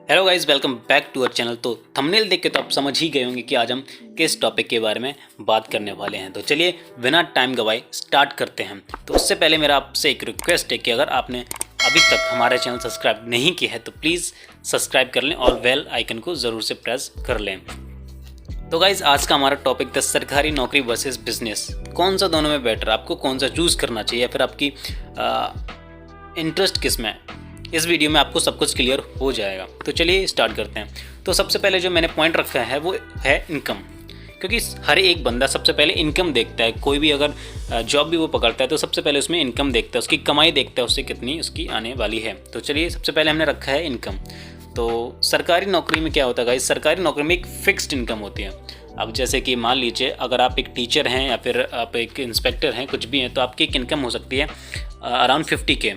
Hello guys, welcome back to our channel. तो thumbnail देख के तो आप समझ ही गए होंगे कि आज हम किस टॉपिक के बारे में बात करने वाले हैं। तो चलिए बिना टाइम गवाए स्टार्ट करते हैं। तो उससे पहले मेरा आपसे एक रिक्वेस्ट है कि अगर आपने अभी तक हमारा चैनल सब्सक्राइब नहीं किया है तो प्लीज़ सब्सक्राइब कर लें और बेल आइकन को ज़रूर से प्रेस कर लें। तो गाइज आज का हमारा टॉपिक था सरकारी नौकरी वर्सेस बिजनेस। कौन सा दोनों में बेटर, आपको कौन सा चूज़ करना चाहिए या फिर आपकी इंटरेस्ट किस में है। इस वीडियो में आपको सब कुछ क्लियर हो जाएगा। तो चलिए स्टार्ट करते हैं। तो सबसे पहले जो मैंने पॉइंट रखा है वो है इनकम, क्योंकि हर एक बंदा सबसे पहले इनकम देखता है। कोई भी अगर जॉब भी वो पकड़ता है तो सबसे पहले उसमें इनकम देखता है, उसकी कमाई देखता है, उससे कितनी उसकी आने वाली है। तो चलिए सबसे पहले हमने रखा है इनकम। तो सरकारी नौकरी में क्या होता है गाइस, सरकारी नौकरी में एक फिक्स्ड इनकम होती है। अब जैसे कि मान लीजिए अगर आप एक टीचर हैं या फिर आप एक इंस्पेक्टर हैं, कुछ भी हैं, तो आपकी एक इनकम हो सकती है अराउंड 50K,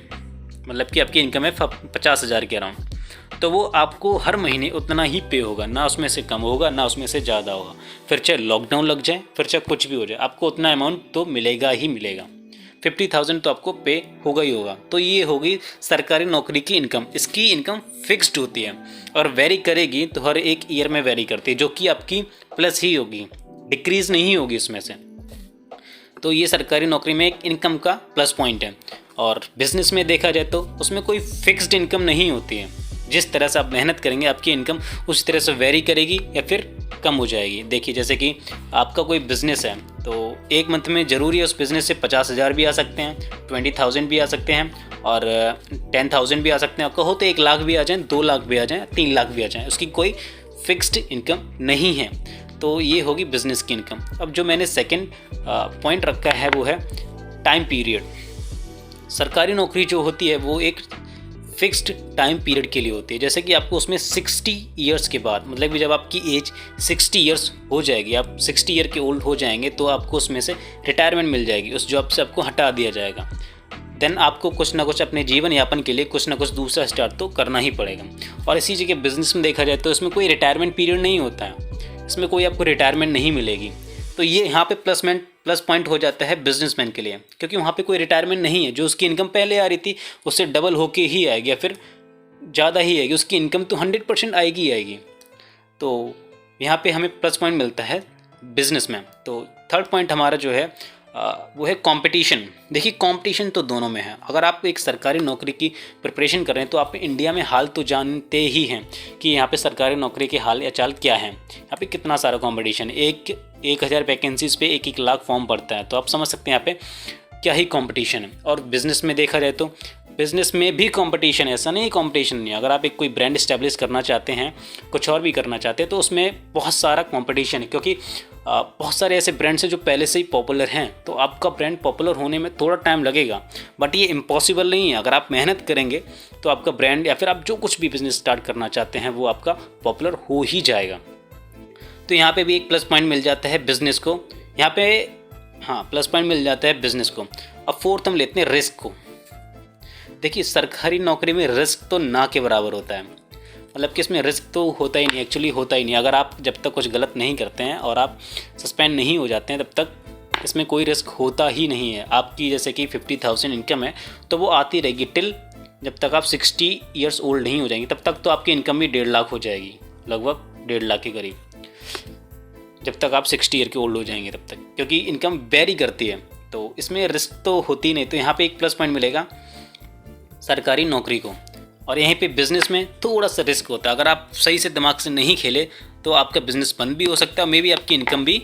मतलब कि आपकी इनकम है 50,000 के अराउंड। तो वो आपको हर महीने उतना ही पे होगा, ना उसमें से कम होगा ना उसमें से ज़्यादा होगा। फिर चाहे लॉकडाउन लग जाए, फिर चाहे कुछ भी हो जाए, आपको उतना अमाउंट तो मिलेगा ही मिलेगा। 50,000 तो आपको पे होगा ही होगा। तो ये होगी सरकारी नौकरी की इनकम। इसकी इनकम फिक्स्ड होती है और वेरी करेगी, तो हर एक ईयर में वेरी करती है, जो कि आपकी प्लस ही होगी, डिक्रीज़ नहीं होगी इसमें से। तो ये सरकारी नौकरी में एक इनकम का प्लस पॉइंट है। और बिजनेस में देखा जाए तो उसमें कोई फिक्स्ड इनकम नहीं होती है। जिस तरह से आप मेहनत करेंगे आपकी इनकम उस तरह से वेरी करेगी या फिर कम हो जाएगी। देखिए जैसे कि आपका कोई बिज़नेस है तो एक मंथ में ज़रूरी है उस बिज़नेस से 50,000 भी आ सकते हैं, 20,000 भी आ सकते हैं और 10,000 भी आ सकते हैं। आपका हो तो 1 लाख भी आ जाए, 2 लाख भी आ जाए, 3 लाख भी आ जाए, उसकी कोई फिक्स्ड इनकम नहीं है। तो ये होगी बिज़नेस की इनकम। अब जो मैंने सेकेंड पॉइंट रखा है वो है टाइम पीरियड। सरकारी नौकरी जो होती है वो एक फिक्स्ड टाइम पीरियड के लिए होती है। जैसे कि आपको उसमें 60 ईयर्स के बाद, मतलब कि जब आपकी एज 60 ईयर्स हो जाएगी, आप 60 ईयर के ओल्ड हो जाएंगे, तो आपको उसमें से रिटायरमेंट मिल जाएगी, उस जॉब से आपको हटा दिया जाएगा। देन आपको कुछ ना कुछ अपने जीवन यापन के लिए कुछ ना कुछ दूसरा स्टार्ट तो करना ही पड़ेगा। और इसी जगह बिजनेस में देखा जाए तो इसमें कोई रिटायरमेंट पीरियड नहीं होता है, इसमें कोई आपको रिटायरमेंट नहीं मिलेगी। तो ये यहाँ पे प्लस पॉइंट हो जाता है बिजनेसमैन के लिए, क्योंकि वहाँ पे कोई रिटायरमेंट नहीं है। जो उसकी इनकम पहले आ रही थी उससे डबल होके ही आएगी या फिर ज़्यादा ही आएगी, उसकी इनकम तो 100% आएगी ही आएगी। तो यहाँ पे हमें प्लस पॉइंट मिलता है बिजनेस में। तो थर्ड पॉइंट हमारा जो है वो है कंपटीशन। देखिए कंपटीशन तो दोनों में है। अगर आप एक सरकारी नौकरी की प्रिपरेशन कर रहे हैं तो आप इंडिया में हाल तो जानते ही हैं कि यहाँ पे सरकारी नौकरी के हाल या चाल क्या है। यहाँ पे कितना सारा कंपटीशन, 1,000 वैकेंसीज पे 1-1 लाख फॉर्म पड़ता है। तो आप समझ सकते हैं यहाँ पे क्या ही कंपटीशन है। और बिज़नेस में देखा जाए तो बिज़नेस में भी कंपटीशन है, ऐसा नहीं कंपटीशन नहीं है। अगर आप एक कोई ब्रांड इस्टेब्लिश करना चाहते हैं, कुछ और भी करना चाहते हैं, तो उसमें बहुत सारा कंपटीशन है, क्योंकि बहुत सारे ऐसे ब्रांड्स हैं जो पहले से ही पॉपुलर हैं। तो आपका ब्रांड पॉपुलर होने में थोड़ा टाइम लगेगा, बट ये इम्पॉसिबल नहीं है। अगर आप मेहनत करेंगे तो आपका ब्रांड या फिर आप जो कुछ भी बिज़नेस स्टार्ट करना चाहते हैं वो आपका पॉपुलर हो ही जाएगा। तो यहाँ पे भी एक प्लस पॉइंट मिल जाता है बिज़नेस को। यहाँ पे हाँ प्लस पॉइंट मिल जाता है बिज़नेस को। अब फोर्थ हम लेते हैं रिस्क को। देखिए सरकारी नौकरी में रिस्क तो ना के बराबर होता है, मतलब कि इसमें रिस्क तो होता ही नहीं, एक्चुअली होता ही नहीं। अगर आप जब तक कुछ गलत नहीं करते हैं और आप सस्पेंड नहीं हो जाते हैं तब तक इसमें कोई रिस्क होता ही नहीं है। आपकी जैसे कि 50,000 इनकम है तो वो आती रहेगी टिल जब तक आप 60 ईयर्स ओल्ड नहीं हो जाएंगे, तब तक तो आपकी इनकम भी 1.5 लाख हो जाएगी, लगभग 1.5 लाख के करीब, जब तक आप 60 ईयर के ओल्ड हो जाएंगे तब तक, क्योंकि इनकम वेरी करती है। तो इसमें रिस्क तो होती नहीं। तो यहाँ पे एक प्लस पॉइंट मिलेगा सरकारी नौकरी को। और यहीं पे बिज़नेस में थोड़ा सा रिस्क होता है। अगर आप सही से दिमाग से नहीं खेले तो आपका बिज़नेस बंद भी हो सकता है, मे बी आपकी इनकम भी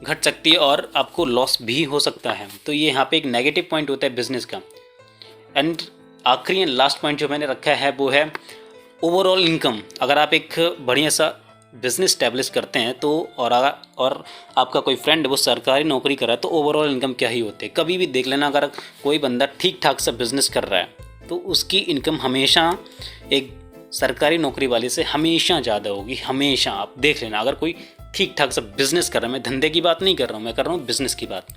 घट सकती है और आपको लॉस भी हो सकता है। तो ये यहाँ पे एक नेगेटिव पॉइंट होता है बिज़नेस का। एंड आखिरी एंड लास्ट पॉइंट जो मैंने रखा है वो है ओवरऑल इनकम। अगर आप एक बढ़िया सा बिज़नेस स्टैब्लिश करते हैं तो और आपका कोई फ्रेंड वो सरकारी नौकरी कर रहा है तो ओवरऑल इनकम क्या ही होती है। कभी भी देख लेना, अगर कोई बंदा ठीक ठाक सा बिज़नेस कर रहा है तो उसकी इनकम हमेशा एक सरकारी नौकरी वाले से हमेशा ज़्यादा होगी, हमेशा। आप देख लेना, अगर कोई ठीक ठाक सा बिज़नेस कर रहा है, मैं धंधे की बात नहीं कर रहा हूँ, मैं कर रहा हूँ बिज़नेस की बात,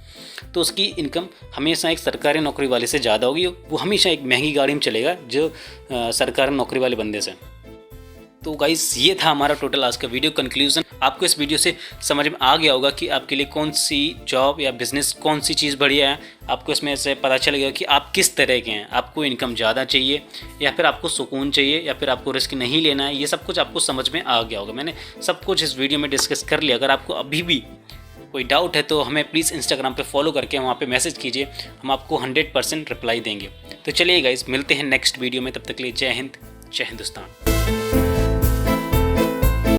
तो उसकी इनकम हमेशा एक सरकारी नौकरी वाले से ज़्यादा होगी। वो हमेशा एक महंगी गाड़ी में चलेगा जो सरकारी नौकरी वाले बंदे से। तो गाइस ये था हमारा टोटल आज का वीडियो कंक्लूजन। आपको इस वीडियो से समझ में आ गया होगा कि आपके लिए कौन सी जॉब या बिज़नेस कौन सी चीज़ बढ़िया है। आपको इसमें से पता चल गया कि आप किस तरह के हैं, आपको इनकम ज़्यादा चाहिए या फिर आपको सुकून चाहिए या फिर आपको रिस्क नहीं लेना है। ये सब कुछ आपको समझ में आ गया होगा। मैंने सब कुछ इस वीडियो में डिस्कस कर लिया। अगर आपको अभी भी कोई डाउट है तो हमें प्लीज़ इंस्टाग्राम पे फॉलो करके वहाँ पे मैसेज कीजिए, हम आपको 100% रिप्लाई देंगे। तो चलिए गाइस, मिलते हैं नेक्स्ट वीडियो में। तब तक के लिए जय हिंद, जय हिंदुस्तान।